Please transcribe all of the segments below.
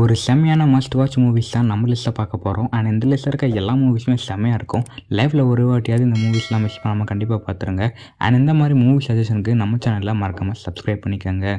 ஒரு செம்மையான must watch movies தான் நம்ம லிஸ்ட்டில் பார்க்க போகிறோம். அண்ட் இந்த லிஸ்ட்டில் இருக்க எல்லா மூவிஸுமே செம்மையாக இருக்கும். லைஃப்பில் ஒரு வாட்டியாவது இந்த மூவிஸ்லாம் மிஸ் பண்ணாமல் கண்டிப்பாக பார்த்துருங்க. அண்ட் இந்த மாதிரி மூவி சஜஷனுக்கு நம்ம சேனலில் மறக்காமல் சப்ஸ்கிரைப் பண்ணிக்கோங்க.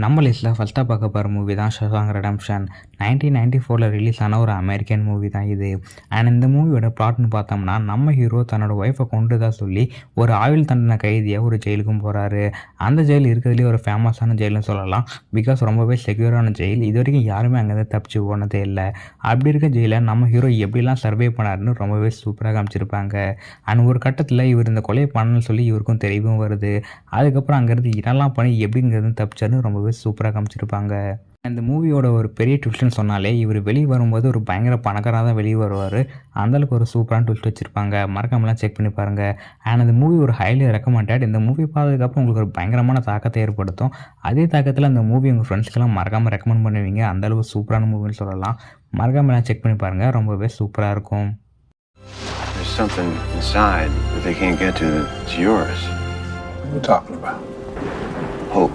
நம்ம லிஸ்ட்டில் ஃபஸ்ட்டாக பார்க்க போகிற மூவி தான் ஷாஷாங்க் ரெடெம்ப்ஷன். 1994 ரிலீஸ் ஆன ஒரு அமெரிக்கன் மூவி தான் இது. அண்ட் இந்த மூவியோட ப்ளாட்னு பார்த்தோம்னா, நம்ம ஹீரோ தன்னோட ஒய்ஃபை கொண்டு தான் சொல்லி ஒரு ஆயுள் தண்டனை கைதியாக ஒரு ஜெயிலுக்கும் போகிறாரு. அந்த ஜெயில் இருக்கிறதுலேயே ஒரு ஃபேமஸான ஜெயில்னு சொல்லலாம். பிகாஸ் ரொம்பவே செக்யூரான ஜெயில். இது வரைக்கும் யாருமே அங்கேருந்து தப்பிச்சு போனதே இல்லை. அப்படி இருக்க ஜெயிலை நம்ம ஹீரோ எப்படிலாம் சர்வே பண்ணாருன்னு ரொம்பவே சூப்பராக காமிச்சிருப்பாங்க. அண்ட் ஒரு கட்டத்தில் இவர் இந்த கொலையை பண்ணணும்னு சொல்லி இவருக்கும் தெரியவும் வருது. அதுக்கப்புறம் அங்கேருந்து என்னெல்லாம் பண்ணி எப்படிங்கிறது தப்பிச்சாருன்னு ரொம்பவே சூப்பராக காமிச்சிருப்பாங்க. இந்த மூவியோட ஒரு பெரிய ட்விஸ்ட்னு சொன்னாலே, இவர் வெளியே வரும்போது ஒரு பயங்கர பணக்காராக தான் வெளியே வருவார். அந்தளவுக்கு ஒரு சூப்பரான ட்விஸ்ட் வச்சுருப்பாங்க. மறக்காமலாம் செக் பண்ணி பாருங்கள். அண்ட் அந்த மூவி ஒரு ஹைலி ரெக்கமெண்டட். இந்த மூவி பார்த்ததுக்கப்புறம் உங்களுக்கு ஒரு பயங்கரமான தாக்கத்தை ஏற்படுத்தும். அதே தாக்கத்தில் அந்த மூவி உங்கள் ஃப்ரெண்ட்ஸ்க்கெல்லாம் மறக்காமல் ரெக்கமெண்ட் பண்ணுவீங்க. அந்தளவுக்கு சூப்பரான மூவின்னு சொல்லலாம். மறக்காமலாம் செக் பண்ணி பாருங்கள். ரொம்பவே சூப்பராக இருக்கும். There's something inside that they can't get to that's yours. What are you talking about? Hope.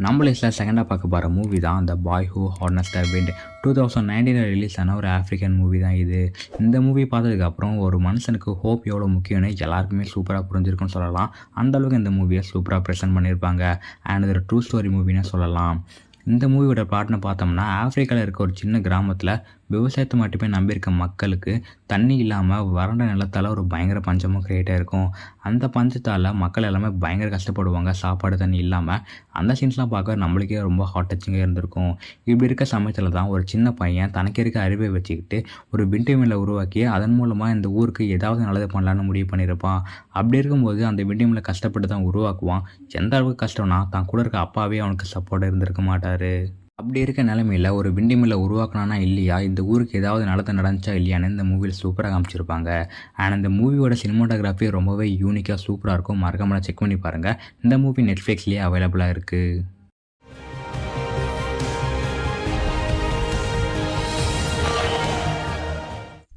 நம்ம லிஸ்ட்டில் செகண்டாக பார்க்க போகிற மூவி தான் the boy who harnessed the wind. 2019 release ஆன ஒரு ஆஃப்ரிக்கன் மூவி தான் இது. இந்த மூவி பார்த்ததுக்கப்புறம் ஒரு மனுஷனுக்கு ஹோப் எவ்வளோ முக்கியம்னு எல்லாருக்குமே சூப்பராக புரிஞ்சிருக்குன்னு சொல்லலாம். அந்தளவுக்கு இந்த மூவியை சூப்பராக ப்ரெசென்ட் பண்ணியிருப்பாங்க. அண்ட் இது ஒரு ட்ரூ ஸ்டோரி மூவின்னு சொல்லலாம். இந்த மூவியோட பிளாட்னு பார்த்தோம்னா, ஆஃப்ரிக்காவில் இருக்க ஒரு சின்ன கிராமத்தில் விவசாயத்தை மட்டுமே நம்பியிருக்க மக்களுக்கு தண்ணி இல்லாமல் வறண்ட நிலத்தால் ஒரு பயங்கர பஞ்சமும் க்ரியேட் ஆகிருக்கும். அந்த பஞ்சத்தால் மக்கள் எல்லாமே பயங்கர கஷ்டப்படுவாங்க, சாப்பாடு தண்ணி இல்லாமல். அந்த சீன்ஸ்லாம் பார்க்க நம்மளுக்கே ரொம்ப ஹார்ட் டச்சிங்காக இருந்திருக்கும். இப்படி இருக்க சமயத்தில் தான் ஒரு சின்ன பையன் தனக்கு இருக்க அறிவை வச்சுக்கிட்டு ஒரு விண்ட் மில்லை உருவாக்கி அதன் மூலமாக இந்த ஊருக்கு ஏதாவது நல்லது பண்ணலான்னு முடிவு பண்ணியிருப்பான். அப்படி இருக்கும்போது அந்த விண்ட் மில்லை கஷ்டப்பட்டு தான் உருவாக்குவான். எந்த அளவுக்கு கஷ்டம்னா, தான் கூட இருக்க அப்பாவே அவனுக்கு சப்போர்ட் இருந்திருக்க மாட்டார். அப்படி இருக்க நிலைமையில் ஒரு விண்டி மில்லை உருவாக்கினானா இல்லையா, இந்த ஊருக்கு ஏதாவது நல்லது நடந்துச்சா இல்லையான்னு இந்த மூவியில் சூப்பராக காமிச்சிருப்பாங்க. அண்ட் இந்த மூவியோட சினிமாட்டோகிராஃபி ரொம்பவே யூனிக்காக சூப்பராக இருக்கும். மறக்காம செக் பண்ணி பாருங்கள். இந்த மூவி நெட்ஃப்ளிக்ஸ்லேயே அவைலபிளாக இருக்குது.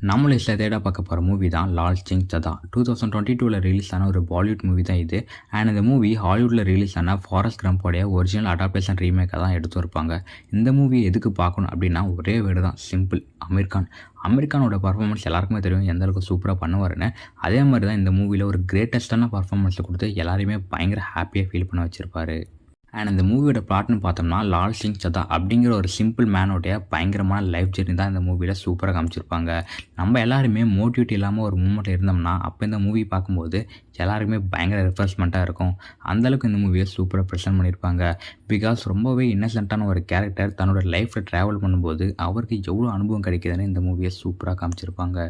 நம்ம லிஸ்ட்டில் தேட பார்க்க போகிற மூவி தான் லால் சிங் சதா. 2022 ரிலீஸ் ஆன ஒரு பாலிவுட் மூவி தான் இது. அண்ட் இந்த மூவி ஹாலிவுட்டில் ரிலீஸ் ஆன ஃபாரஸ்ட் கம்போடைய ஒரிஜினல் அடாப்டேஷன் ரீமேக்காக தான் எடுத்து இருப்பாங்க. இந்த மூவி எதுக்கு பார்க்கணும் அப்படின்னா, ஒரே வேர்டு தான், சிம்பிள். அமெரிக்கானோட பர்ஃபார்மன்ஸ் எல்லாருக்குமே தெரியும் எந்த அளவுக்கு சூப்பராக பண்ணுவாருன்னு. அதே மாதிரி தான் இந்த மூவியில் ஒரு கிரேட்டஸ்டான பர்ஃபார்மன்ஸை கொடுத்து எல்லாரையுமே பயங்கர ஹாப்பியாக ஃபீல் பண்ண வச்சுருப்பாரு. அண்ட் இந்த மூவியோட பிளாட்னு பார்த்தோம்னா, லால் சிங் சதா அப்படிங்கிற ஒரு சிம்பிள் மேனோடைய பயங்கரமான லைஃப் ஜெர்னி தான் இந்த மூவியில் சூப்பராக காமிச்சிருப்பாங்க. நம்ம எல்லாருமே மோட்டிவேட் இல்லாமல் ஒரு மூமெண்ட்டில் இருந்தோம்னா, அப்போ இந்த மூவி பார்க்கும்போது எல்லாருக்குமே பயங்கர ரிஃப்ரெஷ்மெண்ட்டாக இருக்கும். அந்தளவுக்கு இந்த மூவியை சூப்பராக ப்ரெசென்ட் பண்ணியிருப்பாங்க. பிகாஸ் ரொம்பவே இன்னசென்ட்டான ஒரு கேரக்டர் தன்னோட லைஃப்பில் ட்ராவல் பண்ணும்போது அவருக்கு எவ்வளோ அனுபவம் கிடைக்குதுன்னு இந்த மூவியை சூப்பராக காமிச்சிருப்பாங்க.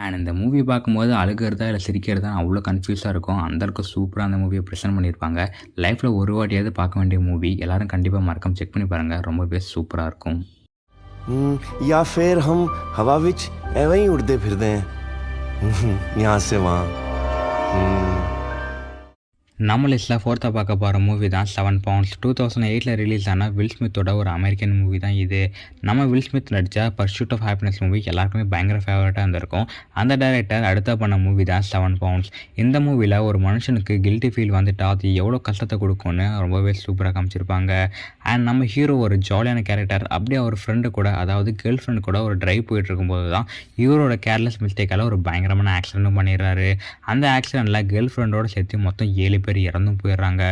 அண்ட் இந்த மூவி பார்க்கும்போது அழுகிறதா இல்லை சிரிக்கிறதா அவ்வளோ கன்ஃபியூஸாக இருக்கும். அந்தளவுக்கு சூப்பராக அந்த மூவியை ப்ரெசென்ட் பண்ணியிருப்பாங்க. லைஃப்பில் ஒரு வாட்டியாவது பார்க்க வேண்டிய மூவி. எல்லோரும் கண்டிப்பாக மறக்காம செக் பண்ணி பாருங்கள். ரொம்பவே சூப்பராக இருக்கும். या फिर हम हवा विच एवं ही उड़ते फिरते हैं यहाँ से वहाँ. நம்ம லிஸ்ட்டில் ஃபோர்த்தாக பார்க்க போகிற மூவி தான் 7 பவுண்ட்ஸ். 2008 ரிலீஸ் ஆன வில் ஸ்மித்தோட ஒரு அமெரிக்கன் மூவி தான் இது. நம்ம வில் ஸ்மித் நடித்த பர்சூட் ஆஃப் ஹாப்பினஸ் மூவி எல்லாருக்குமே பயங்கர ஃபேவரட்டாக இருந்திருக்கும். அந்த டைரக்டர் அடுத்த பண்ண மூவி தான் 7 பவுண்ட்ஸ். இந்த மூவியில் ஒரு மனுஷனுக்கு கில்ட்டி ஃபீல் வந்துட்டா அது எவ்வளோ கஷ்டத்தை கொடுக்கும்னு ரொம்பவே சூப்பராக காமிச்சிருப்பாங்க. அண்ட் நம்ம ஹீரோ ஒரு ஜாலியான கேரக்டர். அப்படியே அவர் ஃப்ரெண்டு கூட, அதாவது கேர்ள் ஃப்ரெண்டு கூட ஒரு ட்ரைவ் போயிட்டு இருக்கும்போது தான் இவரோட கேர்லெஸ் மிஸ்டேக்கால் ஒரு பயங்கரமான ஆக்சிடென்ட்டும் பண்ணிடுறாரு. அந்த ஆக்சிடென்ட்டில் கேர்ள் ஃப்ரெண்டோட சேர்த்து மொத்தம் 7 பேர் இறந்தும் போயிடுறாங்க.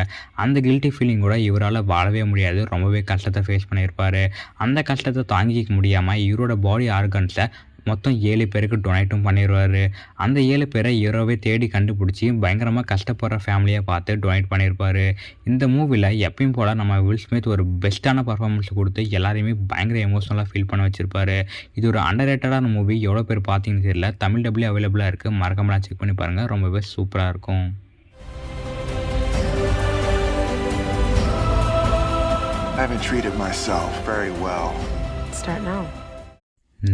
அந்த கில்ட்டி ஃபீலிங்கோட இவரால் வாழவே முடியாது. ரொம்பவே கஷ்டத்தை ஃபேஸ் பண்ணியிருப்பார். அந்த கஷ்டத்தை தாங்கிக்க முடியாமல் இவரோட பாடி ஆர்கன்ஸை மொத்தம் 7 பேருக்கு டொனேட்டும் பண்ணிடுவார். அந்த 7 பேரை ஹீரோவே தேடி கண்டுபிடிச்சி பயங்கரமாக கஷ்டப்படுற ஃபேமிலியை பார்த்து டொனேட் பண்ணியிருப்பார். இந்த மூவியில் எப்பயும் போல் நம்ம வில் ஸ்மித் ஒரு பெஸ்ட்டான பர்ஃபார்மன்ஸ் கொடுத்து எல்லாரையுமே பயங்கர எமோஷனலாக ஃபீல் பண்ண வச்சுருப்பார். இது ஒரு அண்டர்ரேட்டடான மூவி. எவ்வளோ பேர் பார்த்தீங்கன்னு தெரியல. தமிழ் டபிள்யூ அவைலபிளாக இருக்குது. மறக்காமலாம் செக் பண்ணி பாருங்கள். ரொம்பவே சூப்பராக இருக்கும். I haven't treated myself very well. Start now.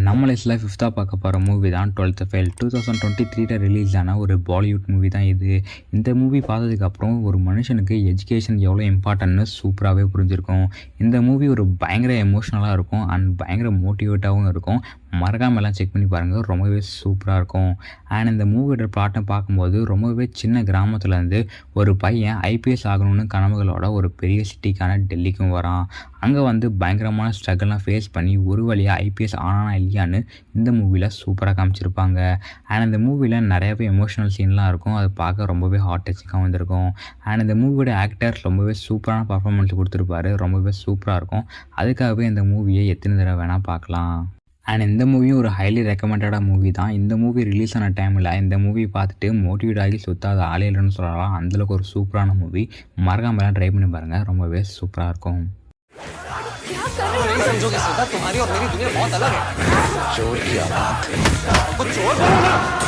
நம்ம லிஸ்ட்டில் ஃபிஃப்த்தாக பார்க்க போகிற மூவி தான் 12th ஃபெயில். 2023 ரிலீஸ் ஆன ஒரு பாலிவுட் மூவி தான் இது. இந்த மூவி பார்த்ததுக்கப்புறம் ஒரு மனுஷனுக்கு எஜுகேஷன் எவ்வளோ இம்பார்ட்டன்ட்னு சூப்பராகவே புரிஞ்சிருக்கும். இந்த மூவி ஒரு பயங்கர எமோஷ்னலாக இருக்கும் அண்ட் பயங்கர மோட்டிவேட்டாகவும் இருக்கும். மறக்காம எல்லாம் செக் பண்ணி பாருங்கள், ரொம்பவே சூப்பராக இருக்கும். அண்ட் இந்த மூவியோட ப்ளாட்டை பார்க்கும்போது ரொம்பவே சின்ன கிராமத்துலேருந்து ஒரு பையன் ஐபிஎஸ் ஆகணும்னு கனவுகளோட ஒரு பெரிய சிட்டிக்கான டெல்லிக்கும் வரான். அங்கே வந்து பயங்கரமான ஸ்ட்ரகிள்லாம் ஃபேஸ் பண்ணி ஒரு வழியாக ஐபிஎஸ் ஆனானா இல்லையான்னு இந்த மூவியில் சூப்பராக காமிச்சிருப்பாங்க. அண்ட் இந்த மூவியில் நிறையவே எமோஷனல் சீன்லாம் இருக்கும், அது பார்க்க ரொம்பவே ஹார்ட் டச்சிங்காக வந்திருக்கும். அண்ட் இந்த மூவியோட ஆக்டர் ரொம்பவே சூப்பரான பர்ஃபார்மன்ஸ் கொடுத்துருப்பாரு, ரொம்பவே சூப்பராக இருக்கும். அதுக்காகவே இந்த மூவியை எத்தனை தடவை வேணால் பார்க்கலாம். அண்ட் இந்த மூவியும் ஒரு ஹைலி ரெக்கமெண்டடான மூவி தான். இந்த மூவி ரிலீஸ் ஆன டைமில் இந்த மூவி பார்த்துட்டு மோட்டிவேட் ஆகி சுத்தாத ஆளே இல்லைன்னு சொல்லலாம். அந்தளவுக்கு ஒரு சூப்பரான மூவி. மறக்காமலாம் ட்ரை பண்ணி பாருங்கள், ரொம்பவே சூப்பராக இருக்கும். समझोगे सीधा तुम्हारी और मेरी दुनिया बहुत अलग है। चोर की औलाद। चोर